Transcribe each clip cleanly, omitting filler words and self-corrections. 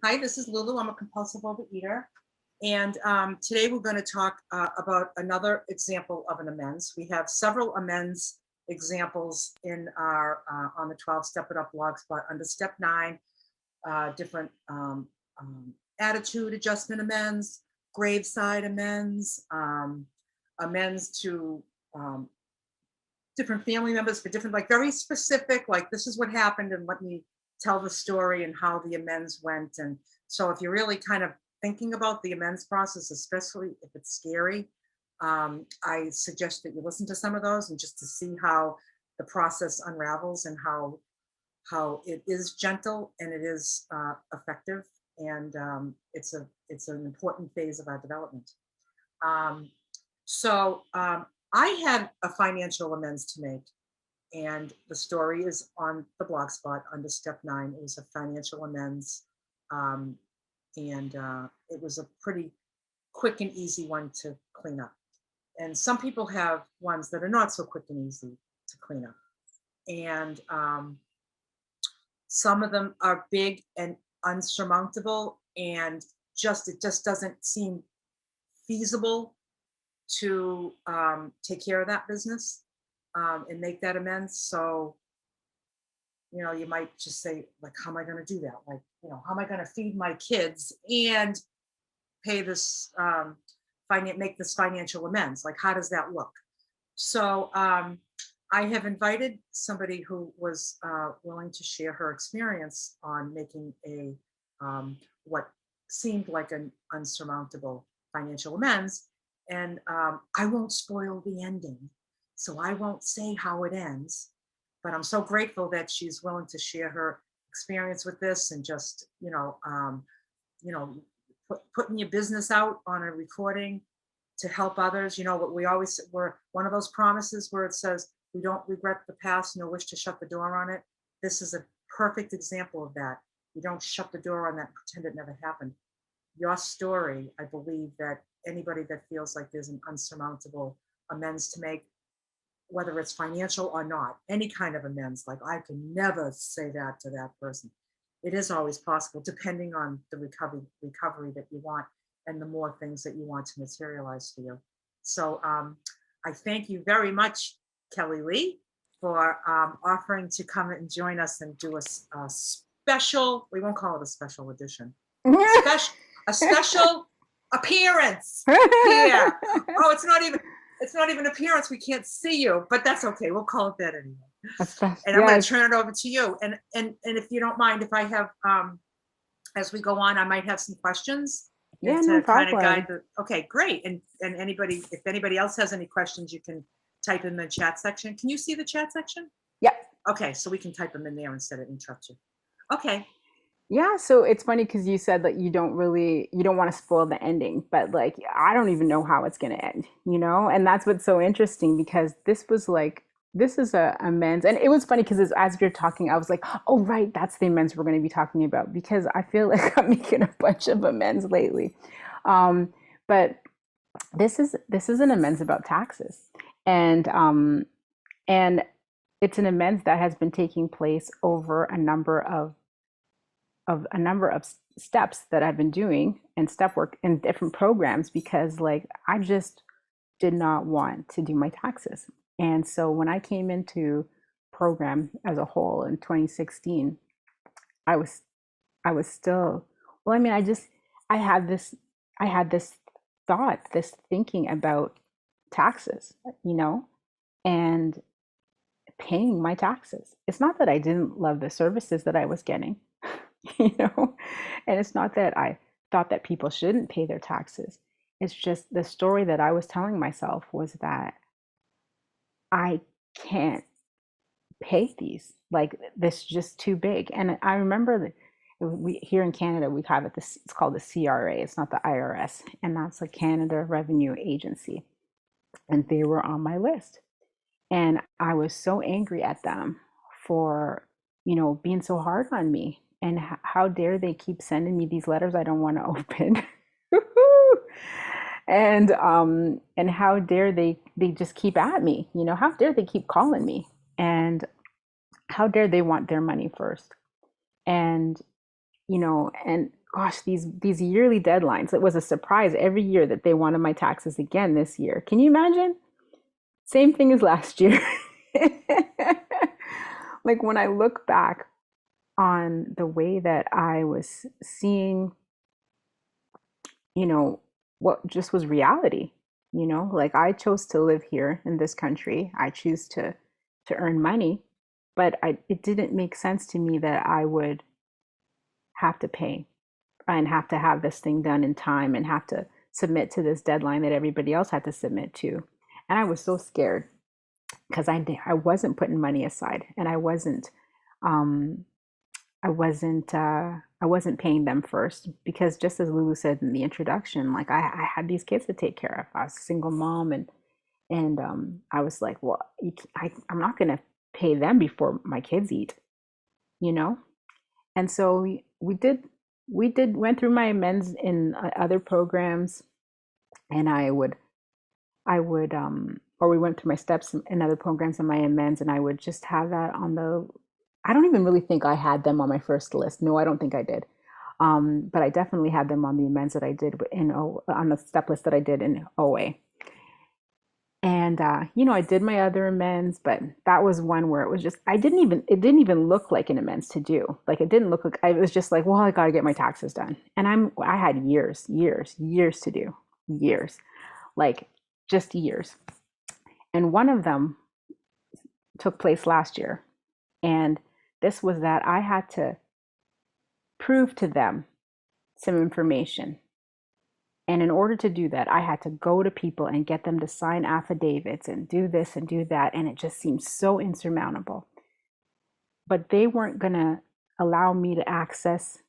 Hi, this is Lulu. I'm a compulsive overeater. And today we're going to talk about another example of an amends. We have several amends examples in our on the 12 Step It Up blog spot under step 9, different attitude adjustment amends, graveside amends, amends to um, different family members for different, like very specific, like this is what happened and let me tell the story and how the amends went. And so if you're really kind of thinking about the amends process, especially if it's scary, I suggest that you listen to some of those and just to see how the process unravels and how it is gentle and it is effective. And it's an important phase of our development. Um, so I had a financial amends to make, and the story is on the blog spot under step 9. It was a financial amends, um, and it was a pretty quick and easy one to clean up. And some people have ones that are not so quick and easy to clean up, and some of them are big and unsurmountable, and just it just doesn't seem feasible to take care of that business and make that amends. So, you might just say, like, how am I going to do that? Like, how am I going to feed my kids and pay this, make this financial amends? Like, how does that look? So I have invited somebody who was willing to share her experience on making what seemed like an unsurmountable financial amends. And I won't spoil the ending, so I won't say how it ends. But I'm so grateful that she's willing to share her experience with this and just, you know, putting your business out on a recording to help others. What we always were one of those promises where it says, we don't regret the past, nor wish to shut the door on it. This is a perfect example of that. You don't shut the door on that and pretend it never happened. Your story, I believe that anybody that feels like there's an unsurmountable amends to make, whether it's financial or not, any kind of amends, like I can never say that to that person. It is always possible, depending on the recovery that you want and the more things that you want to materialize for you. So I thank you very much, Kellylee, for offering to come and join us and do a special, we won't call it a special edition, a special, a special appearance here. Oh, it's not even appearance. We can't see you, but that's okay. We'll call it that anyway. And I'm going to Yes. turn it over to you. And if you don't mind, if I have as we go on, I might have some questions and Yeah, no to kind of guide problem. the. Okay, great. And if anybody else has any questions, you can type in the chat section. Can you see the chat section? Yeah. Okay, so we can type them in there instead of interrupt you. Okay. Yeah, so it's funny because you said that you don't want to spoil the ending, but like I don't even know how it's gonna end, you know? And that's what's so interesting because this is a amends. And it was funny because as you're talking, I was like, oh right, that's the amends we're gonna be talking about because I feel like I'm making a bunch of amends lately. Um, but this is an amends about taxes. And and it's an amends that has been taking place over a number of steps that I've been doing and step work in different programs because like I just did not want to do my taxes. And so when I came into program as a whole in 2016, I was I was still well, I mean, I had this I had this thought, this thinking about taxes, you know, and paying my taxes. It's not that I didn't love the services that I was getting, you know, and it's not that I thought that people shouldn't pay their taxes. It's just the story that I was telling myself was that I can't pay these. Like this is just too big. And I remember that we here in Canada we have this it's called the CRA. It's not the IRS, and that's the Canada Revenue Agency. And they were on my list. And I was so angry at them for, being so hard on me. And how dare they keep sending me these letters I don't want to open. And how dare they just keep at me, how dare they keep calling me, and how dare they want their money first. And and gosh, these yearly deadlines. It was a surprise every year that they wanted my taxes again this year. Can you imagine? Same thing as last year. Like when I look back on the way that I was seeing, you know, what just was reality, like I chose to live here in this country. I choose to earn money, but it didn't make sense to me that I would have to pay and have to have this thing done in time and have to submit to this deadline that everybody else had to submit to. And I was so scared because I wasn't putting money aside, and um I wasn't paying them first because, just as Lulu said in the introduction, like I had these kids to take care of. I was a single mom, and I was like, well, I'm not gonna pay them before my kids eat, you know. And so we did went through my amends in other programs, and I would or we went through my steps in other programs and my amends, and I would just have that on the. I don't even really think I had them on my first list. No, I don't think I did. But I definitely had them on the amends that I did on the step list that I did in OA. And I did my other amends, but that was one where it was just it didn't even look like an amends to do. Like it didn't look like. I was just like, well, I got to get my taxes done, and I had years to do, years, like just years. And one of them took place last year, and this was that I had to prove to them some information. And in order to do that, I had to go to people and get them to sign affidavits and do this and do that. And it just seemed so insurmountable. But they weren't going to allow me to access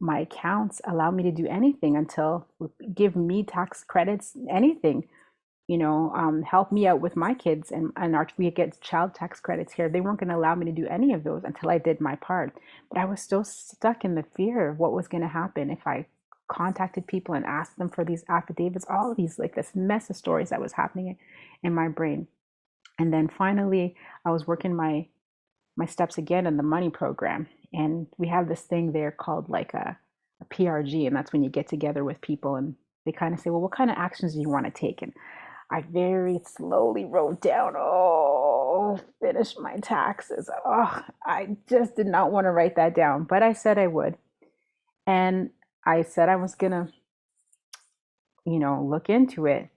my accounts, allow me to do anything until give me tax credits, anything, help me out with my kids and we get child tax credits here. They weren't going to allow me to do any of those until I did my part. But I was still stuck in the fear of what was going to happen if I contacted people and asked them for these affidavits, all of these, like this mess of stories that was happening in my brain. And then finally, I was working my steps again in the money program. And we have this thing there called like a PRG. And that's when you get together with people and they kind of say, well, what kind of actions do you want to take? And I very slowly wrote down, oh, finish my taxes. Oh, I just did not want to write that down, but I said I would. And I said I was going to, look into it.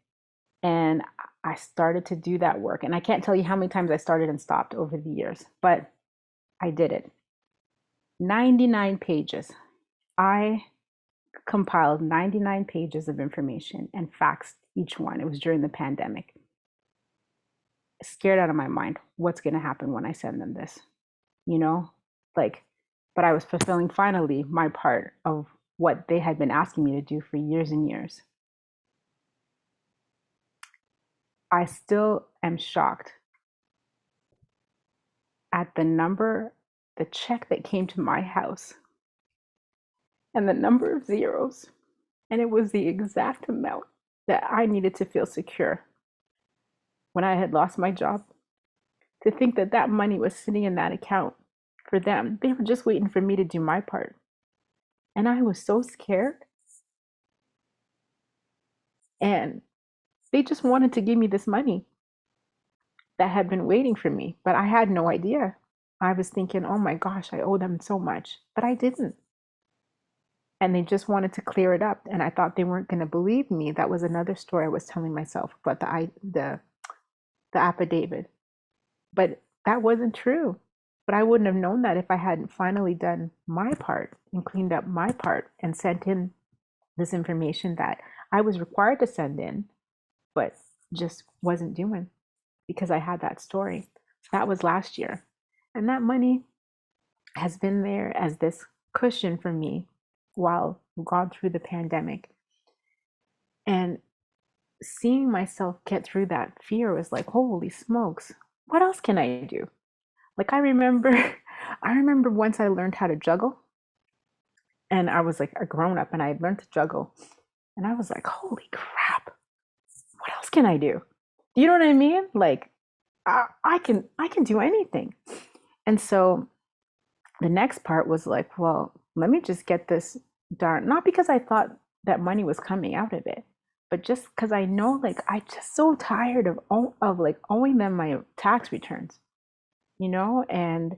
And I started to do that work. And I can't tell you how many times I started and stopped over the years, but I did it. 99 pages. I compiled 99 pages of information and faxed each one. It was during the pandemic. Scared out of my mind. What's going to happen when I send them this? Like, but I was fulfilling finally my part of what they had been asking me to do for years and years. I still am shocked at the check that came to my house and the number of zeros. And it was the exact amount that I needed to feel secure when I had lost my job. To think that that money was sitting in that account for them. They were just waiting for me to do my part. And I was so scared. And they just wanted to give me this money that had been waiting for me. But I had no idea. I was thinking, oh my gosh, I owe them so much. But I didn't. And they just wanted to clear it up. And I thought they weren't going to believe me. That was another story I was telling myself about the affidavit. But that wasn't true. But I wouldn't have known that if I hadn't finally done my part and cleaned up my part and sent in this information that I was required to send in, but just wasn't doing because I had that story. That was last year. And that money has been there as this cushion for me while I've gone through the pandemic. And seeing myself get through that fear was like, holy smokes, what else can I do? Like I remember once I learned how to juggle, and I was like a grown up and I had learned to juggle, and I was like, holy crap, what else can I do? You know what I mean? Like I can do anything. And so the next part was like, well, let me just get this done. Not because I thought that money was coming out of it, but just because I know, like, I just so tired of like owing them my tax returns, and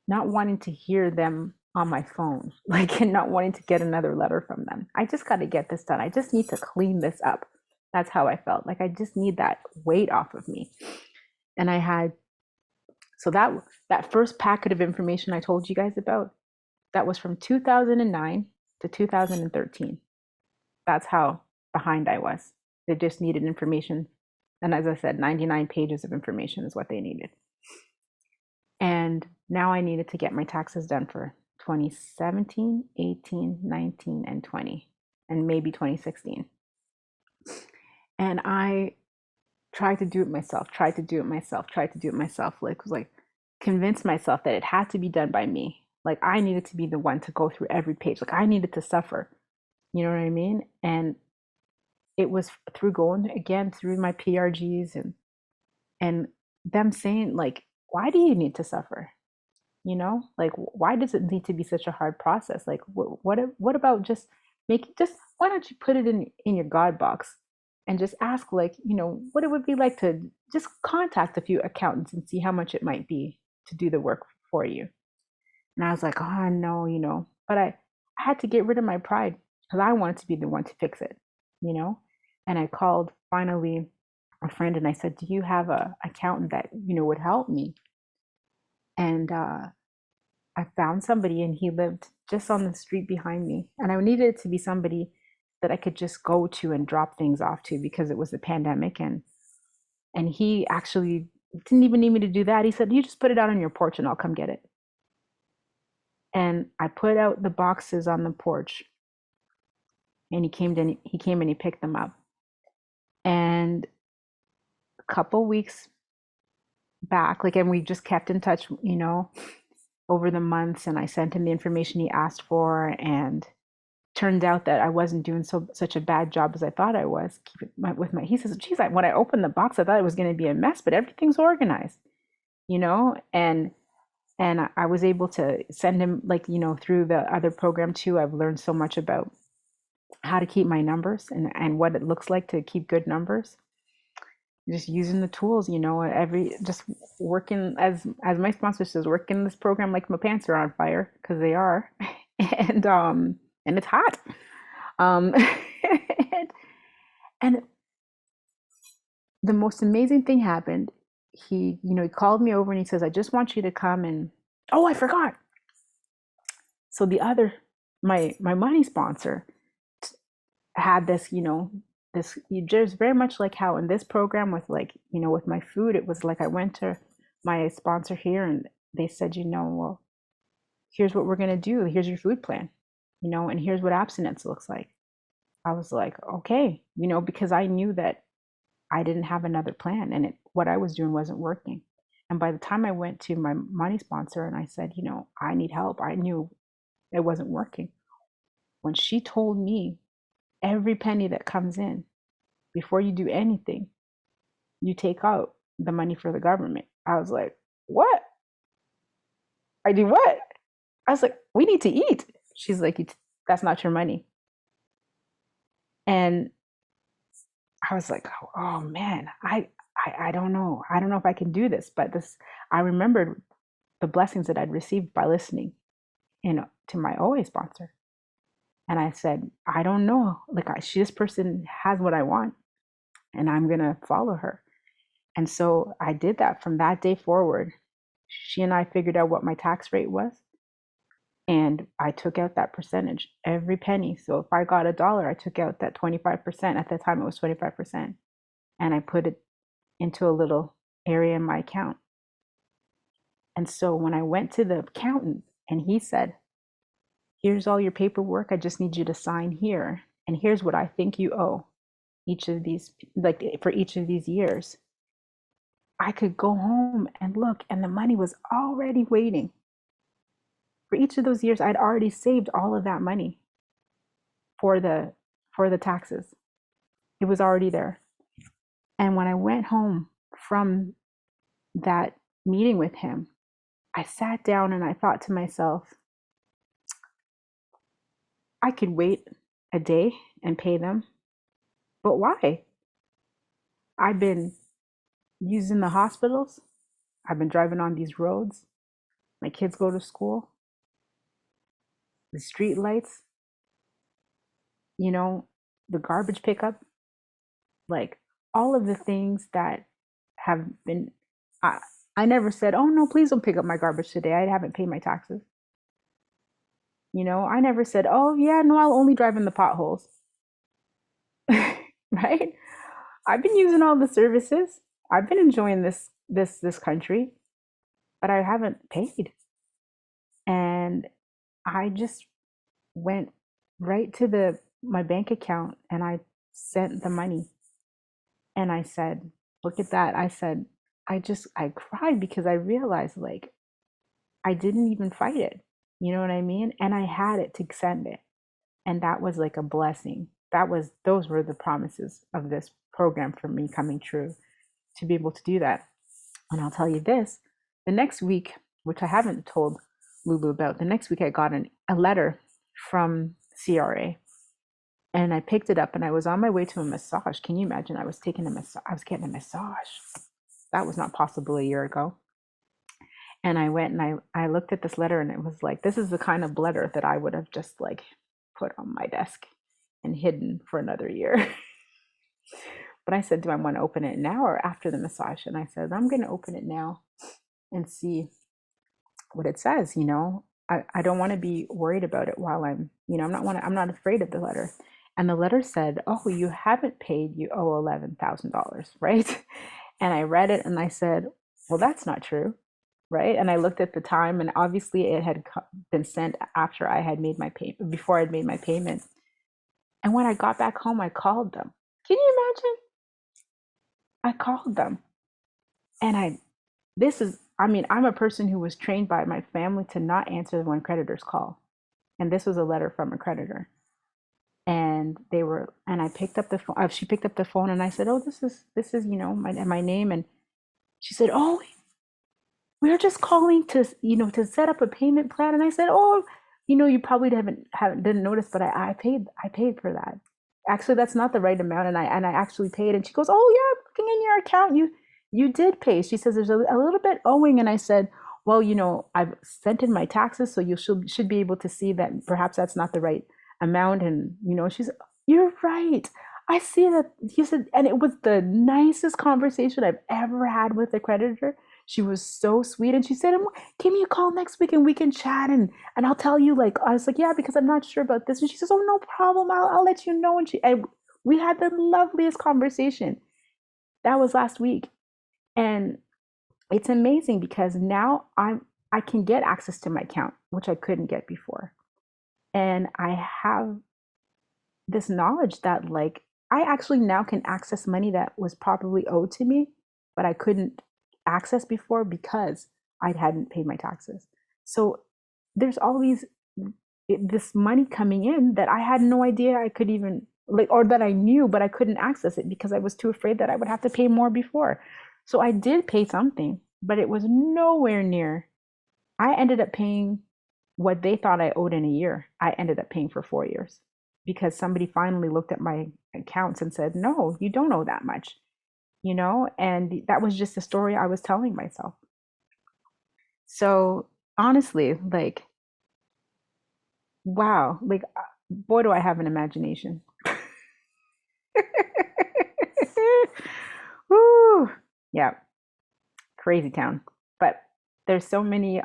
not wanting to hear them on my phone, like, and not wanting to get another letter from them. I just got to get this done. I just need to clean this up. That's how I felt. Like, I just need that weight off of me. And I had, so that first packet of information I told you guys about, that was from 2009 to 2013. That's how behind I was. They just needed information. And as I said, 99 pages of information is what they needed. And now I needed to get my taxes done for 2017, 18, 19, and 20, and maybe 2016. And I tried to do it myself, like convince myself that it had to be done by me. Like, I needed to be the one to go through every page. Like, I needed to suffer. You know what I mean? And it was through going again through my PRGs and them saying, like, why do you need to suffer? Like, why does it need to be such a hard process? Like, what about just why don't you put it in your God box and just ask, like, what it would be like to just contact a few accountants and see how much it might be to do the work for you. And I was like, oh no, but I had to get rid of my pride because I wanted to be the one to fix it, you know? And I called finally a friend and I said, do you have a accountant that, would help me? And I found somebody and he lived just on the street behind me. And I needed it to be somebody that I could just go to and drop things off to because it was the pandemic. And he actually didn't even need me to do that. He said, you just put it out on your porch and I'll come get it. And I put out the boxes on the porch and he came and he picked them up. And a couple weeks back, like, and we just kept in touch, over the months, and I sent him the information he asked for, and turned out that I wasn't doing such a bad job as I thought I was. He says, geez, when I opened the box, I thought it was going to be a mess, but everything's organized, and I was able to send him, like, through the other program too. I've learned so much about how to keep my numbers and what it looks like to keep good numbers. Just using the tools, just working as my sponsor says, working this program like my pants are on fire, because they are, and it's hot, and, and the most amazing thing happened. He called me over and he says, I just want you to come and, oh, I forgot. So my money sponsor had this, this just very much like how in this program with, like, with my food, it was like I went to my sponsor here and they said, well, here's what we're going to do. Here's your food plan, and here's what abstinence looks like. I was like, okay, because I knew that I didn't have another plan and what I was doing wasn't working. And by the time I went to my money sponsor and I said, I need help, I knew it wasn't working. When she told me every penny that comes in, before you do anything, you take out the money for the government. I was like, what? I do what? I was like, we need to eat. She's like, that's not your money. And I was like, oh man, I don't know. I don't know if I can do this, but I remembered the blessings that I'd received by listening, to my OA sponsor. And I said, I don't know. Like, this person has what I want, and I'm going to follow her. And so I did that. From that day forward, she and I figured out what my tax rate was. And I took out that percentage, every penny. So if I got $1, I took out that 25%. At that time, it was 25%. And I put it into a little area in my account. And so when I went to the accountant and he said, here's all your paperwork, I just need you to sign here. And here's what I think you owe each of these, like, for each of these years. I could go home and look, and the money was already waiting. For each of those years, I'd already saved all of that money for the taxes. It was already there. And when I went home from that meeting with him, I sat down and I thought to myself, I could wait a day and pay them, but why? I've been using the hospitals. I've been driving on these roads. My kids go to school. The street lights, you know, the garbage pickup, like all of the things that have been. I, I never said, oh no, please don't pick up my garbage today. I haven't paid my taxes. I never said, oh yeah, no, I'll only drive in the potholes. Right? I've been using all the services. I've been enjoying this country, but I haven't paid. And I just went right to the my bank account and I sent the money and I said, look at that. I said, I cried because I realized like I didn't even fight it. You know what I mean? And I had it to send it. And that was like a blessing. Those were the promises of this program for me coming true to be able to do that. And I'll tell you this, the next week, which I haven't told Lulu about, the next week I got a letter from CRA and I picked it up and I was on my way to a massage. Can you imagine? I was getting a massage. That was not possible a year ago. And I went and I looked at this letter and it was like, this is the kind of letter that I would have just like put on my desk and hidden for another year. But I said, do I want to open it now or after the massage? And I said, I'm going to open it now and see what it says. I don't want to be worried about it while I'm not afraid of the letter. And the letter said, oh, you haven't paid, you owe $11,000, right? And I read it and I said, well, that's not true, right? And I looked at the time and obviously it had been sent after I had made my payment, before I'd made my payment. And when I got back home, I called them. Can you imagine? I called them and I'm a person who was trained by my family to not answer when creditors call. And this was a letter from a creditor. And I picked up the phone. She picked up the phone and I said, oh, this is, my name. And she said, oh, we're just calling to set up a payment plan. And I said, oh, you probably didn't notice, but I paid for that. Actually, that's not the right amount. And I actually paid. And she goes, oh yeah, looking in your account, you did pay. She says there's a little bit owing. And I said, well, I've sent in my taxes, so you should be able to see that perhaps that's not the right amount. And she's, you're right. I see that. He said, and it was the nicest conversation I've ever had with a creditor. She was so sweet. And she said, give me a call next week and we can chat and I'll tell you. Like, I was like, yeah, because I'm not sure about this. And she says, oh, no problem. I'll let you know. And we had the loveliest conversation. That was last week. And it's amazing because now I can get access to my account, which I couldn't get before. And I have this knowledge that like I actually now can access money that was probably owed to me, but I couldn't access before because I hadn't paid my taxes. So there's all this money coming in that I had no idea I could even like, or that I knew, but I couldn't access it because I was too afraid that I would have to pay more before. So I did pay something, but it was nowhere near. I ended up paying what they thought I owed in a year. I ended up paying for 4 years because somebody finally looked at my accounts and said, no, you don't owe that much. And that was just a story I was telling myself. So honestly, like, wow, like, boy, do I have an imagination. Woo, yeah, crazy town. But there's so many,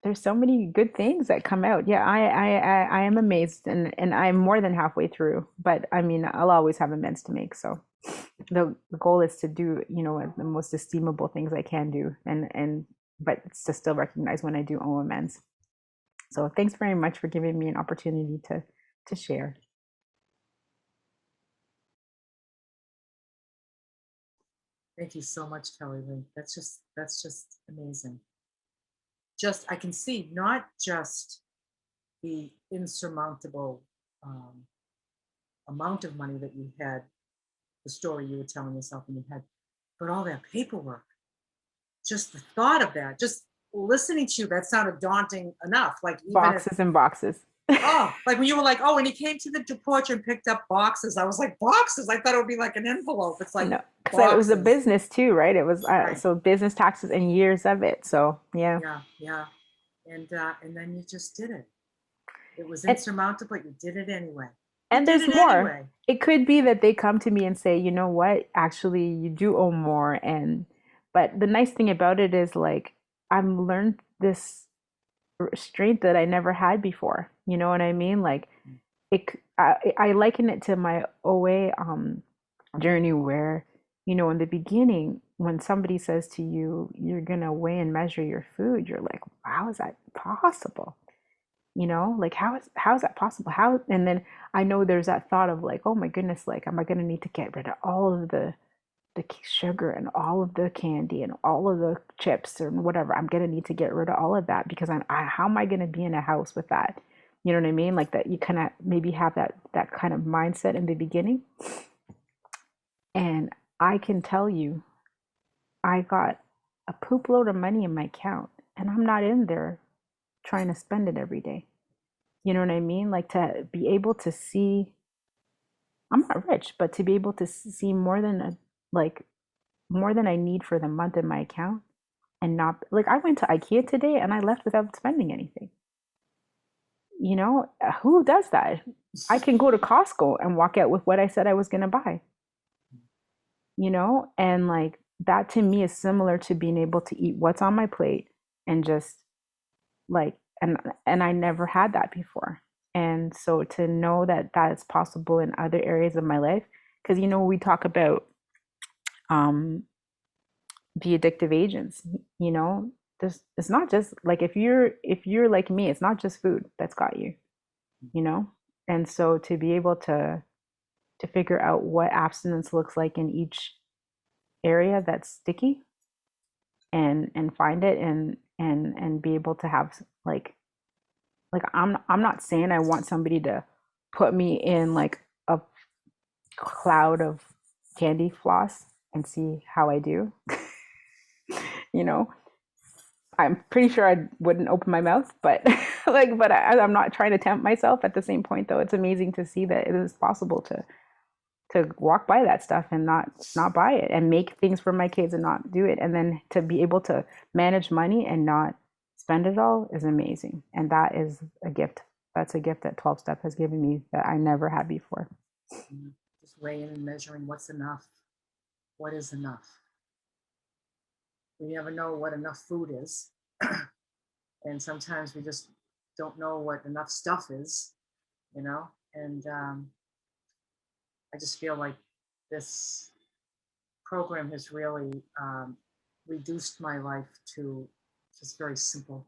there's so many good things that come out. Yeah, I am amazed, and I'm more than halfway through. But I mean, I'll always have amends to make. So the goal is to do the most esteemable things I can do, and but it's to still recognize when I do owe amends. So thanks very much for giving me an opportunity to share. Thank you so much, Kellylee. That's just amazing. Just I can see not just the insurmountable um, amount of money that you had, the story you were telling yourself in your head, but all that paperwork. Just the thought of that, just listening to you, that sounded daunting enough. Like even if Boxes and boxes. Oh, like when you were like, oh, and he came to the porch and picked up boxes. I was like, boxes? I thought it would be like an envelope. It's like No, because it was a boxes. business too, right? It was Right. so business taxes and years of it. So yeah, Yeah, yeah. And then you just did it. It was and insurmountable. You did it anyway. You and did there's it more. anyway. It could be that they come to me and say, you know what, actually, you do owe more. And but the nice thing about it is like I've learned this strength that I never had before. You know what I mean? Like I liken it to my OA journey where, you know, in the beginning, when somebody says to you, you're gonna weigh and measure your food, you're like, how is that possible? You know, like how is that possible? How and then I know there's that thought of like, oh my goodness, like am I gonna need to get rid of all of the sugar and all of the candy and all of the chips and whatever. I'm gonna need to get rid of all of that because how am I gonna be in a house with that? You know what I mean? Like that you kind of maybe have that kind of mindset in the beginning. And I can tell you, I got a poop load of money in my account, and I'm not in there trying to spend it every day. You know what I mean? Like to be able to see, I'm not rich, but to be able to see like more than I need for the month in my account and not like I went to IKEA today and I left without spending anything. You know, who does that? I can go to Costco and walk out with what I said I was going to buy, you know? And like that to me is similar to being able to eat what's on my plate and just like and I never had that before. And so to know that that is possible in other areas of my life because you know we talk about um the addictive agents, you know, there's it's not just like if you're like me, it's not just food that's got you, you know. And so to be able to figure out what abstinence looks like in each area that's sticky and find it and be able to have like I'm not saying I want somebody to put me in like a cloud of candy floss and see how I do. You know, I'm pretty sure I wouldn't open my mouth, but like, but I'm not trying to tempt myself. At the same point, though, it's amazing to see that it is possible to walk by that stuff and not buy it and make things for my kids and not do it, and then to be able to manage money and not spend it all is amazing, and that is a gift. That's a gift that 12 Step has given me that I never had before. Just weighing and measuring what's enough. What is enough? We never know what enough food is. And sometimes we just don't know what enough stuff is, you know? And I just feel like this program has really reduced my life to just very simple.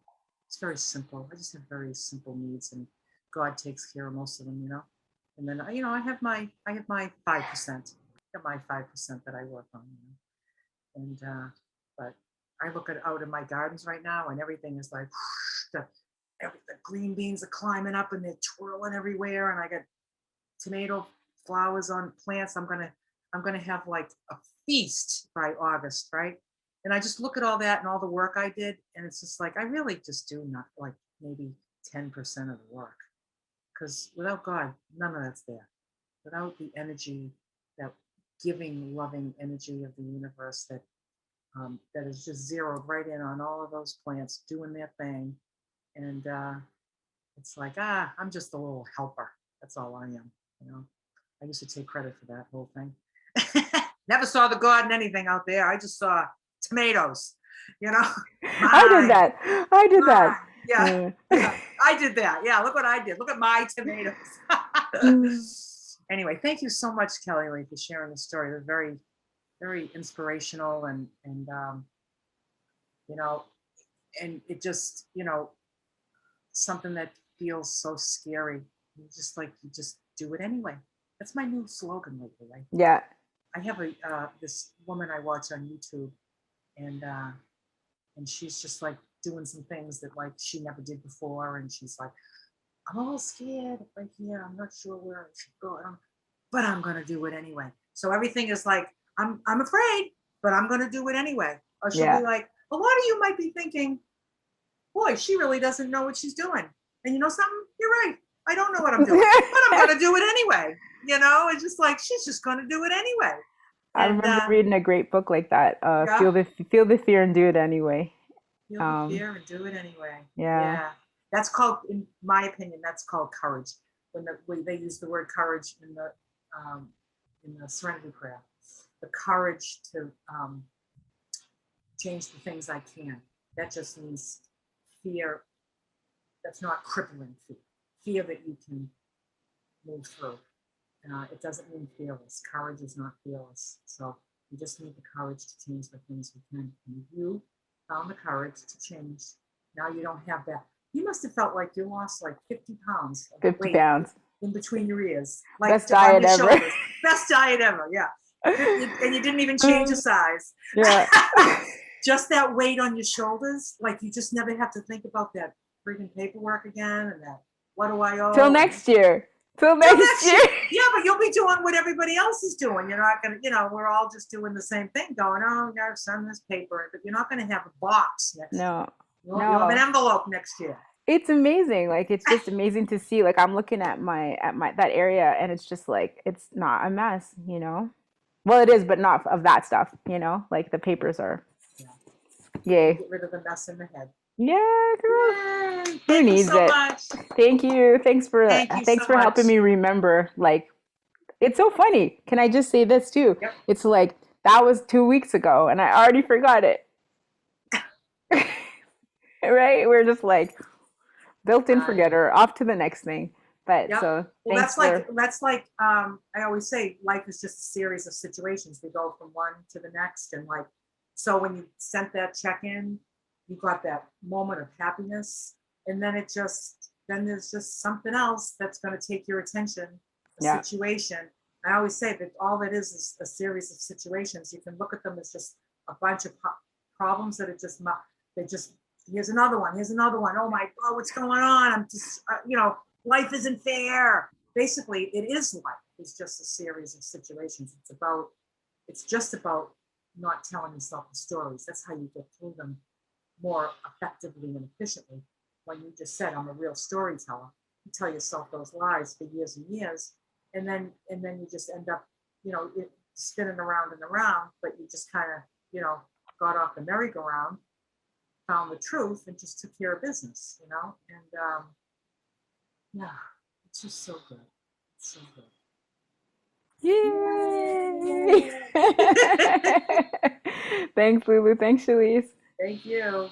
It's very simple. I just have very simple needs, and God takes care of most of them, you know. And then you know, I have my 5%. I have my 5% that I work on, you know. And but I look at out in my gardens right now, and everything is like the green beans are climbing up and they're twirling everywhere, and I got tomato flowers on plants. I'm gonna have like a feast by August, right? And I just look at all that and all the work I did, and it's just like I really just do not like maybe 10% of the work, because without God, none of that's there. Without the energy, that giving, loving energy of the universe that is just zeroed right in on all of those plants doing their thing, and it's like I'm just a little helper. That's all I am, you know. I used to take credit for that whole thing. Never saw the God in anything out there. I just saw tomatoes, you know. I did Mine, that. I did mine. that. Yeah, yeah. I did that. Yeah, look what I did. Look at my tomatoes. Anyway, thank you so much, Kellylee, for sharing the story. It was very, very inspirational, and you know, and it just something that feels so scary. You just do it anyway. That's my new slogan lately. Yeah. I have a this woman I watch on YouTube, and she's just like doing some things that like she never did before, and she's like, I'm all scared right here. I'm not sure where I should go, but I'm gonna do it anyway. So everything is like I'm afraid, but I'm gonna do it anyway. Or she'll be Yeah. like, a lot of you might be thinking, boy, she really doesn't know what she's doing. And you know something? You're right. know what I'm doing, but I'm going to do it anyway. It's just like, she's just going to do it anyway. I And remember reading a great book like that. yeah, Feel the fear and do it anyway. feel the fear and do it anyway. Yeah. Yeah. That's called, in my opinion, that's called courage. When they use the word courage in the Serenity Prayer, the courage to change the things I can. That just means fear. That's not crippling fear. Fear that you can move through. It doesn't mean fearless. Courage is not fearless. So you just need the courage to change the things we can. And you found the courage to change. Now you don't have that. You must have felt like you lost like 50 pounds of 50 weight pounds. in between your ears. Like Best diet ever. Shoulders. Best diet ever, yeah. And you didn't even change a size. Yeah. Just that weight on your shoulders, like you just never have to think about that freaking paperwork again and that, what do I owe? Till next year. Till next year. Yeah, but you'll be doing what everybody else is doing. You're not going to, we're all just doing the same thing, going, oh, I got to send this paper. But you're not going to have a box next year. You'll have an envelope next year. It's amazing. Like, it's just amazing to see. Like, I'm looking at that area, and it's just like, it's not a mess, Well, it is, but not of that stuff, Like, the papers are, yay. Get rid of the mess in the head. Yeah, girl. Yay. Who needs so it? Much. Thank you. Thanks for helping me remember. Like, it's so funny. Can I just say this too? Yep. It's like, that was 2 weeks ago, and I already forgot it. Right? We're just like built-in forgetter, off to the next thing. But yep. so well, that's like I always say, life is just a series of situations. We go from one to the next, and like, so when you sent that check in, you got that moment of happiness, and then there's just something else that's going to take your attention, situation. I always say that all that is a series of situations. You can look at them as just a bunch of problems that are just here's another one. Oh my God, what's going on? I'm just, life isn't fair. Basically, it is life. It's just a series of situations. It's just about not telling yourself the stories. That's how you get through them more effectively and efficiently. When you just said, I'm a real storyteller, you tell yourself those lies for years and years, and then you just end up, spinning around and around, but you just kind of, got off the merry-go-round, found the truth, and just took care of business, and yeah, it's just so good. It's so good. Yay! Thanks, Lulu. Thanks, Shalise. Thank you.